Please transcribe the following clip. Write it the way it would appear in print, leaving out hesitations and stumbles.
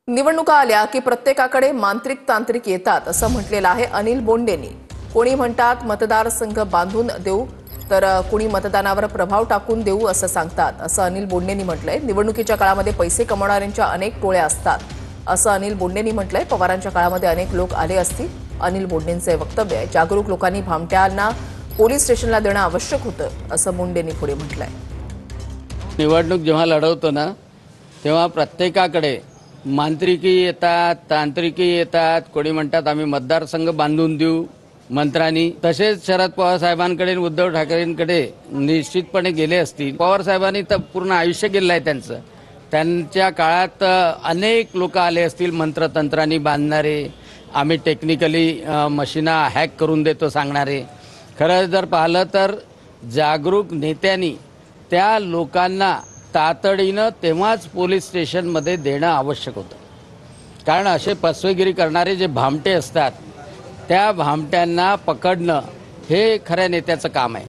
निवडणुका आल्या की प्रत्येकाकडे मांत्रिक तांत्रिक येतात असं म्हटलेलं आहे अनिल बोंडेंनी। कोणी म्हणतात मतदारसंघ बांधून देऊ तर कोणी मतदानावर प्रभाव टाकून देऊ असं सांगतात असं अनिल बोंडेंनी म्हटलंय। निवडणुकीच्या काळामध्ये पैसे कमवणाऱ्यांच्या अनेक टोळ्या असतात असं अनिल बोंडेंनी म्हटलंय। पवारांच्या काळामध्ये अनेक लोक आले असतील अनिल बोंडेंचे वक्तव्य आहे। जागरूक लोकांनी भामट्यांना पोलीस स्टेशनला देणं आवश्यक होतं असं बोंडेंनी पुढे म्हटलंय। निवडणूक जेव्हा लढवतो ना तेव्हा प्रत्येकाकडे मांत्रिकी येतात, तांत्रिकी येतात। कोणी म्हणतात आम्ही मतदारसंघ बांधून देऊ मंत्र्यांनी। तसेच शरद पवार साहेबांकडे आणि उद्धव ठाकरेंकडे निश्चितपणे गेले असतील। पवार साहेबांनी तर पूर्ण आयुष्य गेलं आहे त्यांचं। त्यांच्या काळात अनेक लोक आले असतील मंत्रतंत्रांनी बांधणारे, आम्ही टेक्निकली मशीना हॅक करून देतो सांगणारे। खरं जर पाहिलं तर जागरूक नेत्यांनी त्या लोकांना तातडीनं तेव्हाच पोलीस स्टेशनमध्ये देणं आवश्यक होतं। कारण असे फसवेगिरी करणारे जे भामटे असतात त्या भामट्यांना पकडणं हे खऱ्या नेत्याचं काम आहे।